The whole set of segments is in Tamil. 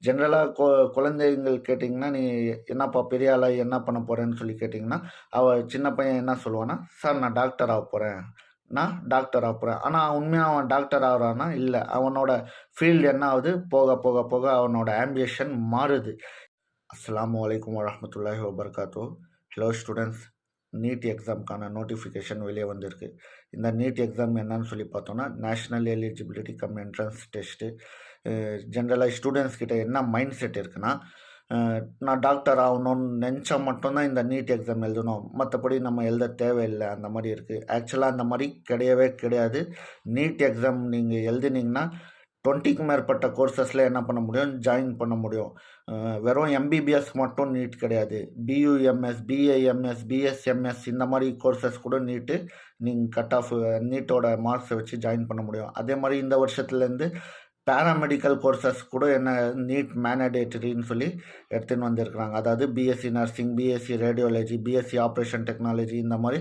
ஜென்ரலாக குழந்தைங்கள் கேட்டிங்கன்னா, "நீ என்னப்பா பெரிய ஆளாகி என்ன பண்ண போறேன்னு?" சொல்லி கேட்டிங்கன்னா, சின்ன பையன் என்ன சொல்லுவான்னா, "சார் நான் டாக்டர் ஆகப் போறேன். நான் டாக்டர் ஆகப் போறேன்." ஆனா உண்மையா அவன் டாக்டர் ஆகுறான்னா? இல்ல. அவனோட ஃபீல்டு என்ன ஆகுது? போக போக போக அவனோட ஆம்பிஷன் மாறுது. அஸ்ஸலாமு அலைக்கும் வரஹ்மத்துல்லாஹி வபரகாத்துஹு. ஹலோ ஸ்டூடண்ட்ஸ், நீட் எக்ஸாம்க்கான நோட்டிஃபிகேஷன் வெளியே வந்திருக்கு. இந்த நீட் எக்ஸாம் என்னன்னு சொல்லி பார்த்தோம்னா, national eligibility come entrance test. ஜென்ரலாக ஸ்டூடெண்ட்ஸ் கிட்ட என்ன மைண்ட் செட் இருக்குன்னா, நான் டாக்டர் ஆகணும்னு நினச்சா மட்டும்தான் இந்த நீட் எக்ஸாம் எழுதணும், மற்றபடி நம்ம எழுத தேவையில்லை, அந்த மாதிரி இருக்குது. ஆக்சுவலாக அந்த மாதிரி கிடையவே கிடையாது. நீட் எக்ஸாம் நீங்கள் எழுதினீங்கன்னா 20க்கு மேற்பட்ட கோர்சஸில் என்ன பண்ண முடியும்? ஜாயின் பண்ண முடியும். வெறும் எம்பிபிஎஸ் மட்டும் நீட் கிடையாது. பியூஎம்எஸ், பிஏஎம்எஸ், பிஎஸ்எம்எஸ் இந்த மாதிரி கோர்சஸ் கூட நீட்டு நீங்கள் கட் ஆஃப் நீட்டோட மார்க்ஸை வச்சு ஜாயின் பண்ண முடியும். அதே மாதிரி இந்த வருஷத்துலேருந்து பேராமெடிக்கல் கோர்சஸ் கூட என்ன நீட் மேண்டேட்டரின்னு சொல்லி எடுத்துன்னு வந்திருக்கிறாங்க. அதாவது BSc nursing, BSc radiology, BSc operation technology இந்த மாதிரி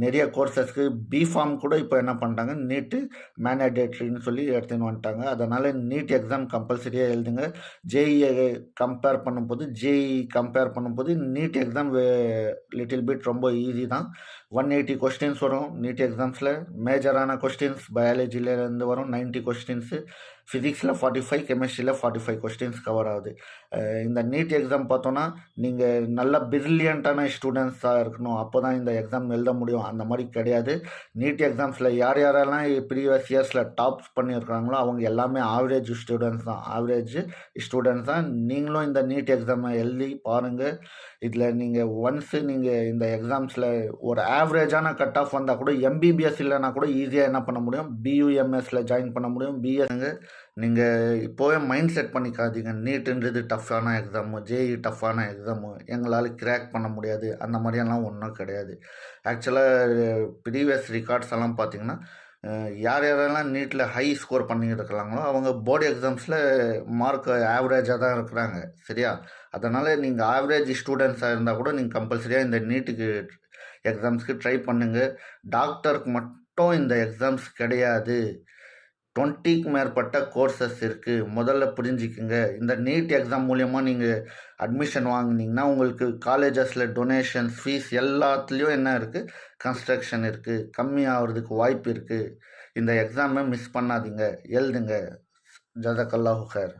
நிறைய கோர்சஸ்க்கு பிஃபார்ம் கூட இப்போ என்ன பண்ணிட்டாங்க, நீட்டு மேண்டேட்டரின்னு சொல்லி எடுத்துன்னு வந்துட்டாங்க. அதனால் நீட் எக்ஸாம் கம்பல்சரியாக எழுதுங்க. ஜேஇஏ கம்பேர் பண்ணும்போது நீட் எக்ஸாம் லிட்டில் பிட் ரொம்ப ஈஸி தான். 180 கொஸ்டின்ஸ் வரும் நீட் எக்ஸாம்ஸில். மேஜரான கொஸ்டின்ஸ் பயாலஜிலேருந்து வரும் 90 கொஸ்டின்ஸு, ஃபிசிக்ஸில் 45, கெமிஸ்ட்ரியில் 45 கொஸ்டின்ஸ் கவர் ஆகுது. இந்த நீட் எக்ஸாம் பார்த்தோன்னா, நீங்கள் நல்ல பிரில்லியண்ட்டான ஸ்டூடெண்ட்ஸாக இருக்கணும், அப்போ தான் இந்த எக்ஸாம் எழுத முடியும். அந்த மாதிரி கிடையாது. நீட் எக்ஸாம்ஸில் யாரெல்லாம் ப்ரீவியஸ் இயர்ஸில் டாப்ஸ் பண்ணியிருக்கிறாங்களோ அவங்க எல்லாமே ஆவரேஜ் ஸ்டூடெண்ட்ஸ் தான். நீங்களும் இந்த நீட் எக்ஸாமை எழுதி பாருங்கள். இதில் நீங்கள் ஒன்ஸு நீங்கள் இந்த எக்ஸாம்ஸில் ஒரு ஆவரேஜான கட் ஆஃப் வந்தால் கூட, எம்பிபிஎஸ் இல்லைனா கூட ஈஸியாக என்ன பண்ண முடியும்? பியூஎம்எஸில் ஜாயின் பண்ண முடியும். பிஎஸ்ங்க நீங்கள் இப்போவே மைண்ட் செட் பண்ணிக்காதீங்க, நீட்டுன்றது டஃப்பான எக்ஸாமு, ஜேஇ டஃப்பான எக்ஸாமு, எங்களால் கிராக் பண்ண முடியாது, அந்த மாதிரியெல்லாம் ஒன்றும் கிடையாது. ஆக்சுவலாக ப்ரீவியஸ் ரெக்கார்ட்ஸ் எல்லாம் பார்த்தீங்கன்னா, யாரெல்லாம் நீட்டில் ஹை ஸ்கோர் பண்ணிக்கிட்டு இருக்கிறாங்களோ அவங்க போர்டு எக்ஸாம்ஸில் மார்க் ஆவரேஜாக தான் இருக்கிறாங்க. சரியா? அதனால் நீங்கள் ஆவரேஜ் ஸ்டூடெண்ட்ஸாக இருந்தால் கூட நீங்கள் கம்பல்சரியாக இந்த நீட்டுக்கு எக்ஸாம்ஸ்க்கு ட்ரை பண்ணுங்கள். டாக்டருக்கு மட்டும் இந்த எக்ஸாம்ஸ் கிடையாது. 20க்கு மேற்பட்ட கோர்சஸ் இருக்குது. முதல்ல புரிஞ்சுக்குங்க. இந்த நீட் எக்ஸாம் மூலயமா நீங்கள் அட்மிஷன் வாங்கினீங்கன்னா உங்களுக்கு காலேஜஸில் டொனேஷன்ஸ், ஃபீஸ் எல்லாத்துலேயும் என்ன இருக்குது? கன்ஸ்ட்ரக்ஷன் இருக்குது. கம்மியாகிறதுக்கு வாய்ப்பு இருக்குது. இந்த எக்ஸாமை மிஸ் பண்ணாதீங்க, எழுதுங்க. ஜஸாக்கல்லாஹு ஹைர்.